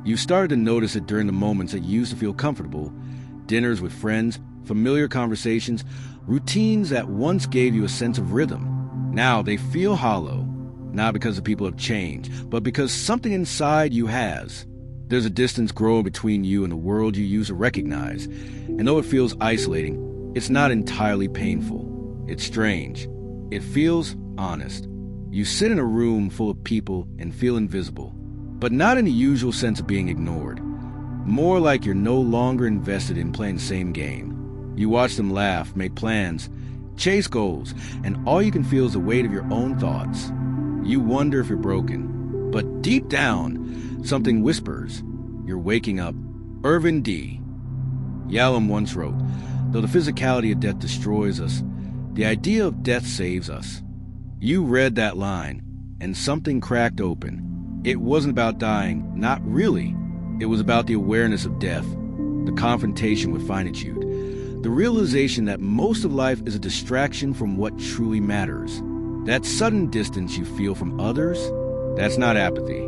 You started to notice it during the moments that you used to feel comfortable, dinners with friends, familiar conversations, routines that once gave you a sense of rhythm. Now they feel hollow, not because the people have changed, but because something inside you has. There's a distance growing between you and the world you used to recognize, and though it feels isolating, it's not entirely painful. It's strange. It feels honest. You sit in a room full of people and feel invisible, but not in the usual sense of being ignored. More like you're no longer invested in playing the same game. You watch them laugh, make plans, chase goals, and all you can feel is the weight of your own thoughts. You wonder if you're broken, but deep down, something whispers, you're waking up. Irvin D. Yalom once wrote, "Though the physicality of death destroys us, the idea of death saves us." You read that line, and something cracked open. It wasn't about dying, not really. It was about the awareness of death, the confrontation with finitude, the realization that most of life is a distraction from what truly matters. That sudden distance you feel from others, that's not apathy.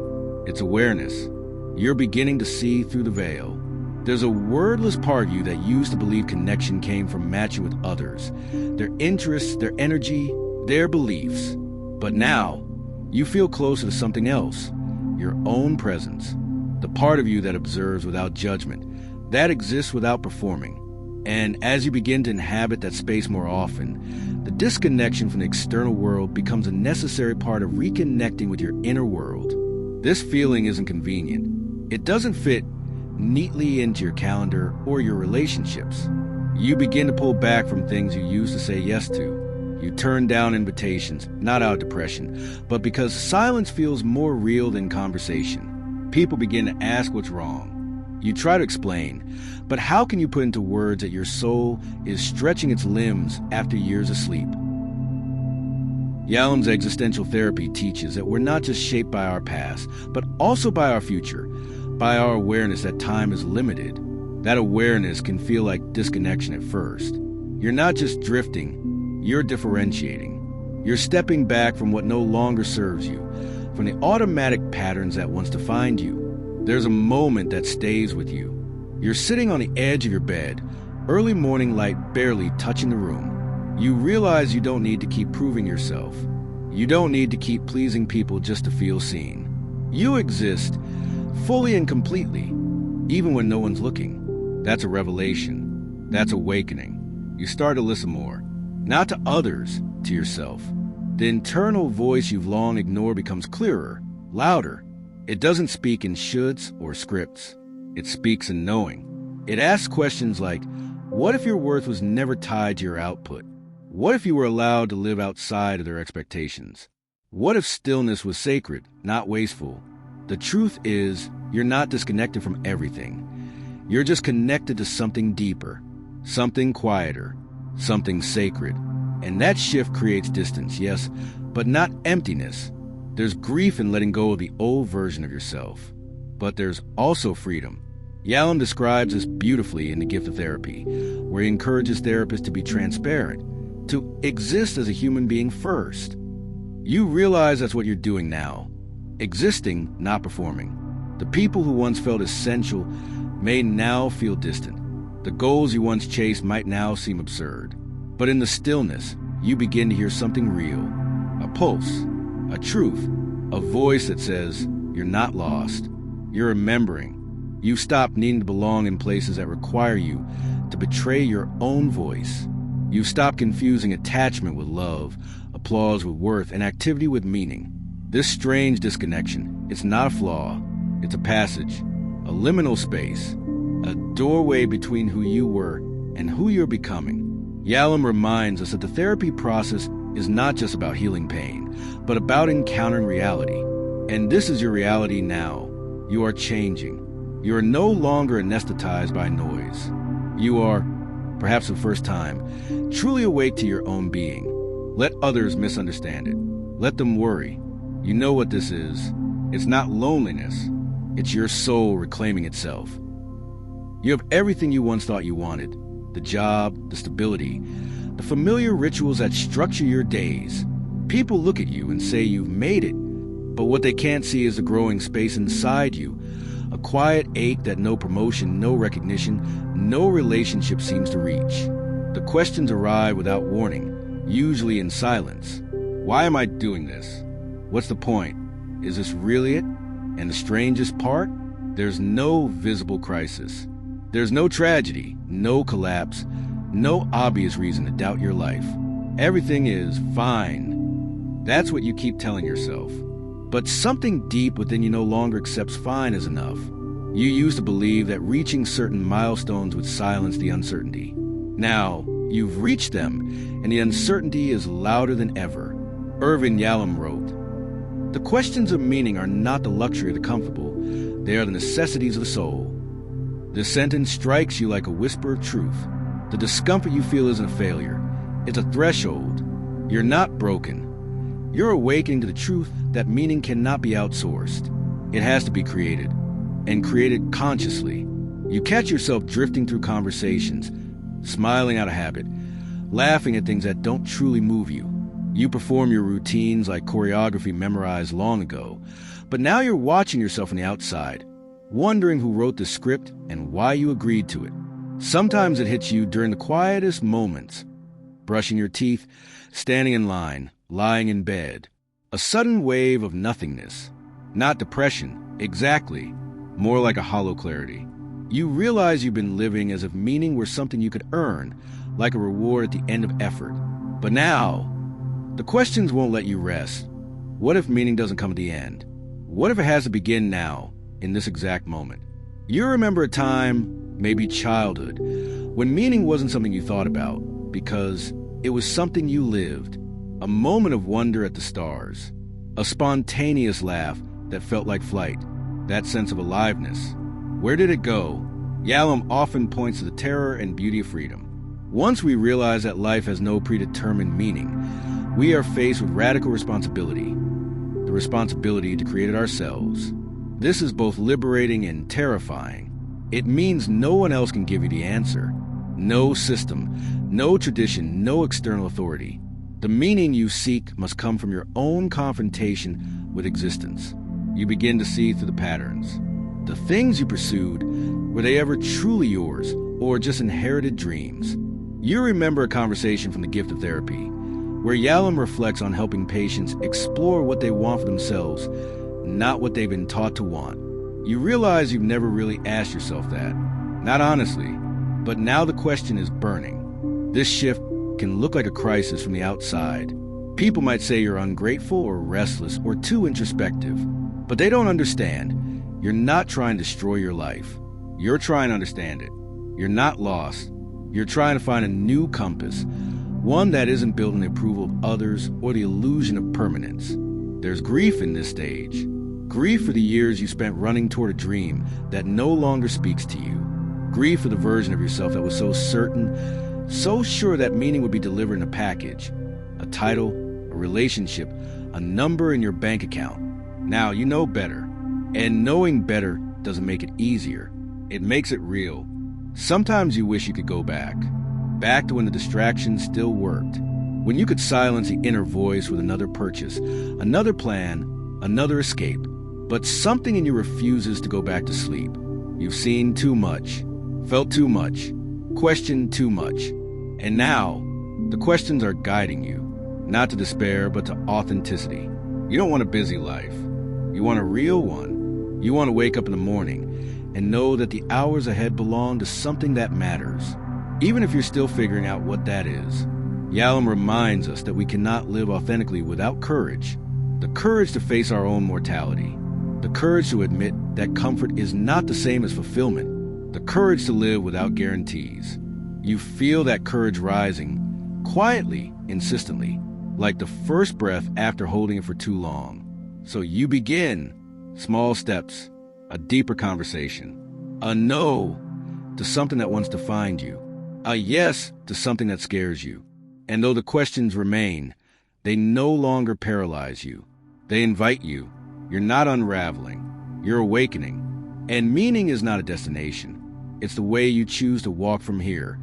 It's awareness. You're beginning to see through the veil. There's a wordless part of you that used to believe connection came from matching with others, their interests, their energy, their beliefs. But now, you feel closer to something else, your own presence, the part of you that observes without judgment, that exists without performing. And as you begin to inhabit that space more often, the disconnection from the external world becomes a necessary part of reconnecting with your inner world. This feeling isn't convenient. It doesn't fit neatly into your calendar or your relationships. You begin to pull back from things you used to say yes to. You turn down invitations, not out of depression, but because silence feels more real than conversation. People begin to ask what's wrong. You try to explain, but how can you put into words that your soul is stretching its limbs after years of sleep? Yalom's existential therapy teaches that we're not just shaped by our past, but also by our future, by our awareness that time is limited. That awareness can feel like disconnection at first. You're not just drifting, you're differentiating. You're stepping back from what no longer serves you, from the automatic patterns that once defined you. There's a moment that stays with you. You're sitting on the edge of your bed, early morning light barely touching the room. You realize you don't need to keep proving yourself. You don't need to keep pleasing people just to feel seen. You exist fully and completely, even when no one's looking. That's a revelation. That's awakening. You start to listen more, not to others, to yourself. The internal voice you've long ignored becomes clearer, louder. It doesn't speak in shoulds or scripts. It speaks in knowing. It asks questions like, what if your worth was never tied to your output? What if you were allowed to live outside of their expectations? What if stillness was sacred, not wasteful? The truth is, you're not disconnected from everything. You're just connected to something deeper, something quieter, something sacred. And that shift creates distance, yes, but not emptiness. There's grief in letting go of the old version of yourself. But there's also freedom. Yalom describes this beautifully in The Gift of Therapy, where he encourages therapists to be transparent, to exist as a human being first. You realize that's what you're doing now. Existing, not performing. The people who once felt essential may now feel distant. The goals you once chased might now seem absurd. But in the stillness, you begin to hear something real. A pulse, a truth, a voice that says, you're not lost. You're remembering. You stop needing to belong in places that require you to betray your own voice. You stop confusing attachment with love, applause with worth, and activity with meaning. This strange disconnection, it's not a flaw. It's a passage, a liminal space, a doorway between who you were and who you're becoming. Yalom reminds us that the therapy process is not just about healing pain, but about encountering reality. And this is your reality now. You are changing. You are no longer anesthetized by noise. You are, perhaps for the first time, truly awake to your own being. Let others misunderstand it. Let them worry. You know what this is. It's not loneliness. It's your soul reclaiming itself. You have everything you once thought you wanted. The job, the stability, the familiar rituals that structure your days. People look at you and say you've made it, but what they can't see is the growing space inside you, a quiet ache that no promotion, no recognition, no relationship seems to reach. The questions arrive without warning, usually in silence. Why am I doing this? What's the point? Is this really it? And the strangest part? There's no visible crisis. There's no tragedy, no collapse, no obvious reason to doubt your life. Everything is fine. That's what you keep telling yourself. But something deep within you no longer accepts fine as enough. You used to believe that reaching certain milestones would silence the uncertainty. Now, you've reached them, and the uncertainty is louder than ever. Irvin Yalom wrote, "The questions of meaning are not the luxury of the comfortable. They are the necessities of the soul." This sentence strikes you like a whisper of truth. The discomfort you feel isn't a failure. It's a threshold. You're not broken. You're awakening to the truth that meaning cannot be outsourced. It has to be created, and created consciously. You catch yourself drifting through conversations, smiling out of habit, laughing at things that don't truly move you. You perform your routines like choreography memorized long ago, but now you're watching yourself from the outside, wondering who wrote the script and why you agreed to it. Sometimes it hits you during the quietest moments, brushing your teeth, standing in line, lying in bed. A sudden wave of nothingness. Not depression, exactly. More like a hollow clarity. You realize you've been living as if meaning were something you could earn, like a reward at the end of effort. But now, the questions won't let you rest. What if meaning doesn't come at the end? What if it has to begin now, in this exact moment? You remember a time, maybe childhood, when meaning wasn't something you thought about, because it was something you lived. A moment of wonder at the stars. A spontaneous laugh that felt like flight. That sense of aliveness. Where did it go? Yalom often points to the terror and beauty of freedom. Once we realize that life has no predetermined meaning, we are faced with radical responsibility. The responsibility to create it ourselves. This is both liberating and terrifying. It means no one else can give you the answer. No system, no tradition, no external authority. The meaning you seek must come from your own confrontation with existence. You begin to see through the patterns. The things you pursued, were they ever truly yours, or just inherited dreams? You remember a conversation from The Gift of Therapy, where Yalom reflects on helping patients explore what they want for themselves, not what they've been taught to want. You realize you've never really asked yourself that. Not honestly, but now the question is burning. This shift can look like a crisis from the outside. People might say you're ungrateful or restless or too introspective, but they don't understand. You're not trying to destroy your life. You're trying to understand it. You're not lost. You're trying to find a new compass, one that isn't built on the approval of others or the illusion of permanence. There's grief in this stage. Grief for the years you spent running toward a dream that no longer speaks to you. Grief for the version of yourself that was so certain, so sure that meaning would be delivered in a package, a title, a relationship, a number in your bank account. Now you know better, and knowing better doesn't make it easier. It makes it real. Sometimes you wish you could go back to when the distractions still worked, when you could silence the inner voice with another purchase, another plan, another escape. But something in you refuses to go back to sleep. You've seen too much, felt too much, questioned too much. And now, the questions are guiding you, not to despair, but to authenticity. You don't want a busy life. You want a real one. You want to wake up in the morning and know that the hours ahead belong to something that matters, even if you're still figuring out what that is. Yalom reminds us that we cannot live authentically without courage. The courage to face our own mortality. The courage to admit that comfort is not the same as fulfillment. The courage to live without guarantees. You feel that courage rising, quietly, insistently, like the first breath after holding it for too long. So you begin. Small steps, a deeper conversation, a no to something that once defined you, a yes to something that scares you. And though the questions remain, they no longer paralyze you. They invite you. You're not unraveling. You're awakening. And meaning is not a destination. It's the way you choose to walk from here.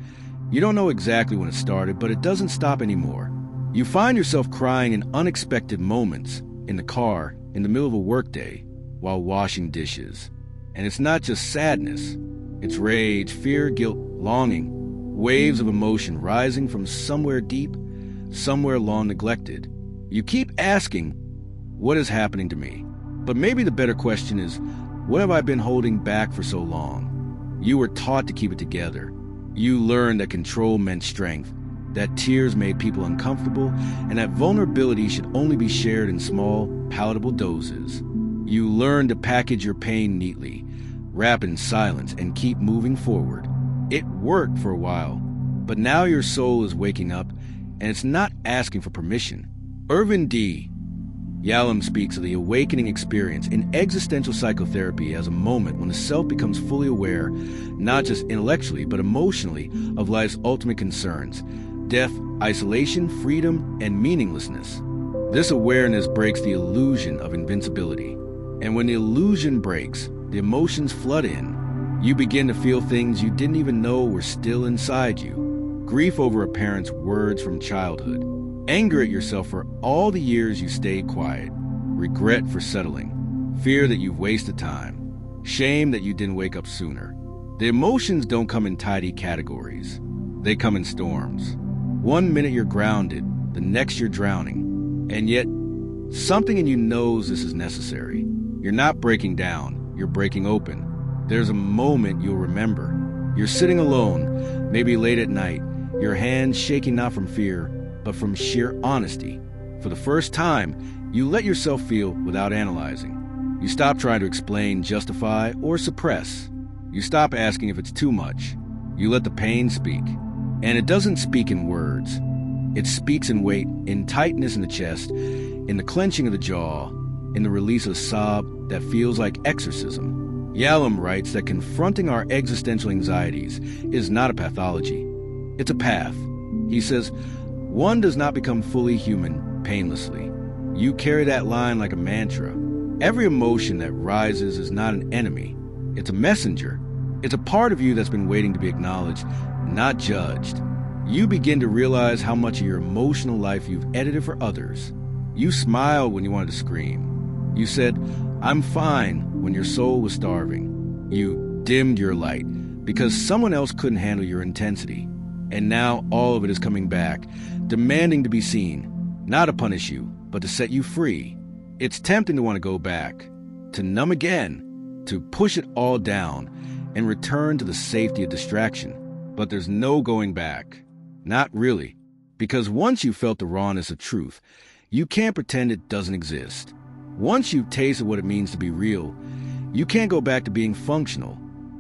You don't know exactly when it started, but it doesn't stop anymore. You find yourself crying in unexpected moments, in the car, in the middle of a workday, while washing dishes. And it's not just sadness. It's rage, fear, guilt, longing, waves of emotion rising from somewhere deep, somewhere long neglected. You keep asking, what is happening to me? But maybe the better question is, what have I been holding back for so long? You were taught to keep it together. You learned that control meant strength, that tears made people uncomfortable, and that vulnerability should only be shared in small, palatable doses. You learned to package your pain neatly, wrap in silence, and keep moving forward. It worked for a while, but now your soul is waking up, and it's not asking for permission. Irvin D. Yalom speaks of the awakening experience in existential psychotherapy as a moment when the self becomes fully aware, not just intellectually, but emotionally, of life's ultimate concerns: death, isolation, freedom, and meaninglessness. This awareness breaks the illusion of invincibility. And when the illusion breaks, the emotions flood in. You begin to feel things you didn't even know were still inside you. Grief over a parent's words from childhood. Anger at yourself for all the years you stayed quiet. Regret for settling. Fear that you've wasted time. Shame that you didn't wake up sooner. The emotions don't come in tidy categories. They come in storms. One minute you're grounded, the next you're drowning. And yet, something in you knows this is necessary. You're not breaking down, you're breaking open. There's a moment you'll remember. You're sitting alone, maybe late at night, your hands shaking not from fear, but from sheer honesty. For the first time, you let yourself feel without analyzing. You stop trying to explain, justify, or suppress. You stop asking if it's too much. You let the pain speak. And it doesn't speak in words. It speaks in weight, in tightness in the chest, in the clenching of the jaw, in the release of a sob that feels like exorcism. Yalom writes that confronting our existential anxieties is not a pathology. It's a path. He says, one does not become fully human painlessly. You carry that line like a mantra. Every emotion that rises is not an enemy. It's a messenger. It's a part of you that's been waiting to be acknowledged, not judged. You begin to realize how much of your emotional life you've edited for others. You smiled when you wanted to scream. You said, "I'm fine," when your soul was starving. You dimmed your light because someone else couldn't handle your intensity. And now all of it is coming back, demanding to be seen, not to punish you, but to set you free. It's tempting to want to go back, to numb again, to push it all down and return to the safety of distraction. But there's no going back. Not really. Because once you've felt the rawness of truth, you can't pretend it doesn't exist. Once you've tasted what it means to be real, you can't go back to being functional.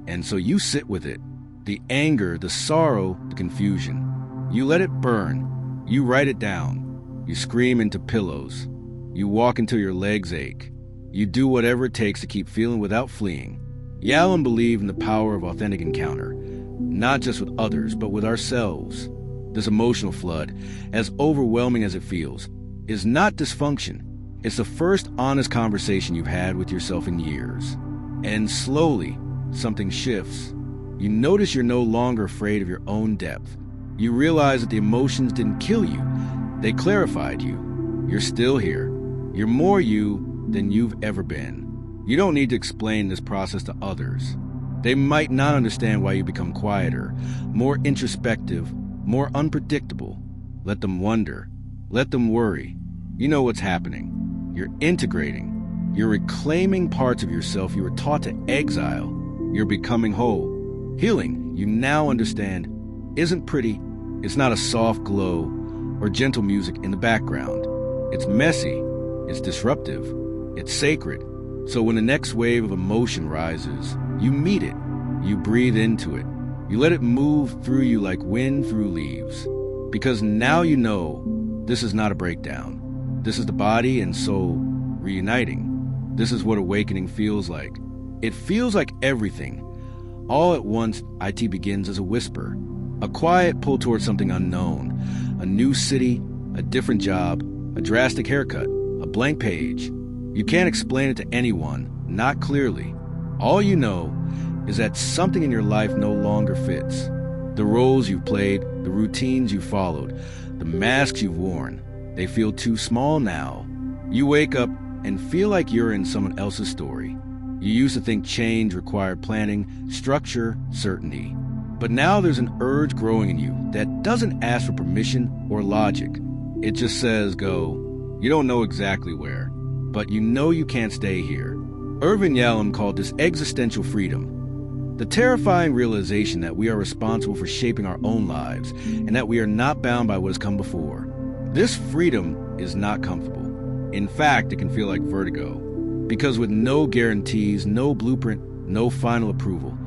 And so you sit with it. The anger, the sorrow, the confusion. You let it burn. You write it down. You scream into pillows. You walk until your legs ache. You do whatever it takes to keep feeling without fleeing. Yalom believed in the power of authentic encounter, not just with others, but with ourselves. This emotional flood, as overwhelming as it feels, is not dysfunction. It's the first honest conversation you've had with yourself in years. And slowly, something shifts. You notice you're no longer afraid of your own depth. You realize that the emotions didn't kill you. They clarified you. You're still here. You're more you than you've ever been. You don't need to explain this process to others. They might not understand why you become quieter, more introspective, more unpredictable. Let them wonder. Let them worry. You know what's happening. You're integrating. You're reclaiming parts of yourself you were taught to exile. You're becoming whole. Healing, you now understand, isn't pretty. It's not a soft glow or gentle music in the background. It's messy. It's disruptive. It's sacred. So when the next wave of emotion rises, you meet it. You breathe into it. You let it move through you like wind through leaves. Because now you know this is not a breakdown. This is the body and soul reuniting. This is what awakening feels like. It feels like everything. All at once, IT begins as a whisper. A quiet pull towards something unknown. A new city, a different job, a drastic haircut, a blank page. You can't explain it to anyone, not clearly. All you know is that something in your life no longer fits. The roles you've played, the routines you've followed, the masks you've worn, they feel too small now. You wake up and feel like you're in someone else's story. You used to think change required planning, structure, certainty. But now there's an urge growing in you that doesn't ask for permission or logic. It just says, go. You don't know exactly where, but you know you can't stay here. Irvin Yalom called this existential freedom. The terrifying realization that we are responsible for shaping our own lives and that we are not bound by what has come before. This freedom is not comfortable. In fact, it can feel like vertigo. Because with no guarantees, no blueprint, no final approval,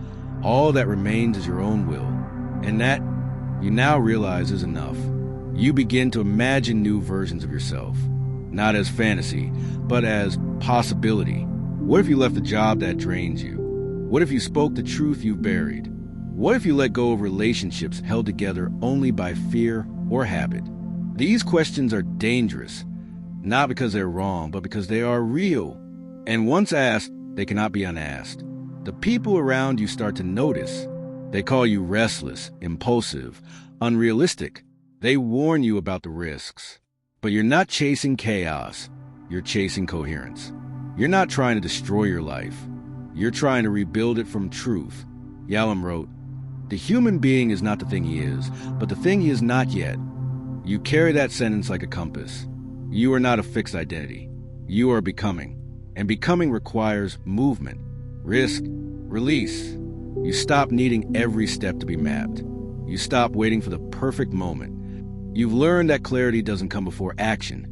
all that remains is your own will. And that, you now realize, is enough. You begin to imagine new versions of yourself. Not as fantasy, but as possibility. What if you left a job that drains you? What if you spoke the truth you've buried? What if you let go of relationships held together only by fear or habit? These questions are dangerous, not because they're wrong, but because they are real. And once asked, they cannot be unasked. The people around you start to notice. They call you restless, impulsive, unrealistic. They warn you about the risks. But you're not chasing chaos. You're chasing coherence. You're not trying to destroy your life. You're trying to rebuild it from truth. Yalom wrote, "The human being is not the thing he is, but the thing he is not yet." You carry that sentence like a compass. You are not a fixed identity. You are becoming. And becoming requires movement, risk, release. You stop needing every step to be mapped. You stop waiting for the perfect moment. You've learned that clarity doesn't come before action.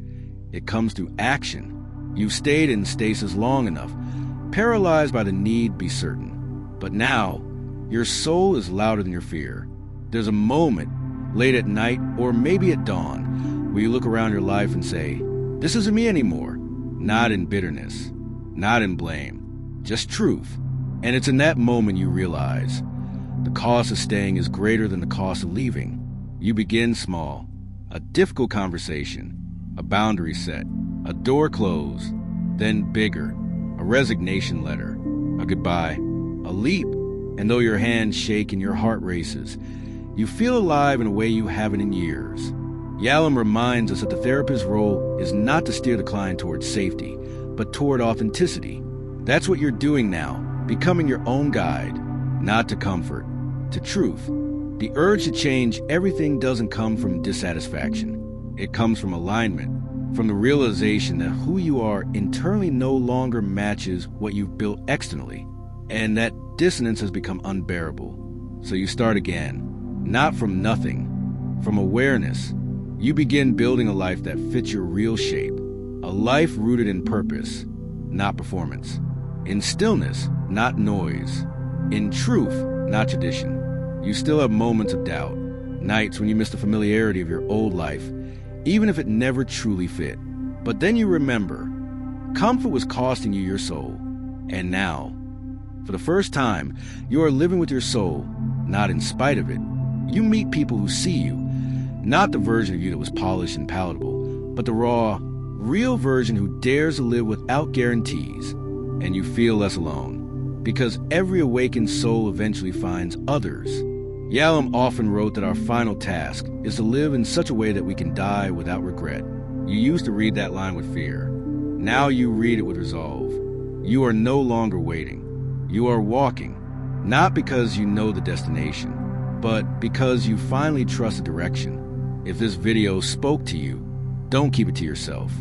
It comes through action. You've stayed in stasis long enough, paralyzed by the need to be certain. But now, your soul is louder than your fear. There's a moment, late at night or maybe at dawn, where you look around your life and say, "This isn't me anymore." Not in bitterness, not in blame, just truth. And it's in that moment you realize the cost of staying is greater than the cost of leaving. You begin small, a difficult conversation, a boundary set, a door closed, then bigger, a resignation letter, a goodbye, a leap. And though your hands shake and your heart races, you feel alive in a way you haven't in years. Yalom reminds us that the therapist's role is not to steer the client towards safety, but toward authenticity. That's what you're doing now, becoming your own guide, not to comfort, to truth. The urge to change everything doesn't come from dissatisfaction. It comes from alignment, from the realization that who you are internally no longer matches what you've built externally, and that dissonance has become unbearable. So you start again, not from nothing, from awareness. You begin building a life that fits your real shape, a life rooted in purpose, not performance, in stillness, not noise, in truth, not tradition. You still have moments of doubt, nights when you miss the familiarity of your old life, even if it never truly fit. But then you remember, comfort was costing you your soul. And now, for the first time, you are living with your soul, not in spite of it. You meet people who see you, not the version of you that was polished and palatable, but the raw, real version who dares to live without guarantees. And you feel less alone, because every awakened soul eventually finds others. Yalom often wrote that our final task is to live in such a way that we can die without regret. You used to read that line with fear. Now you read it with resolve. You are no longer waiting. You are walking, not because you know the destination, but because you finally trust the direction. If this video spoke to you, don't keep it to yourself.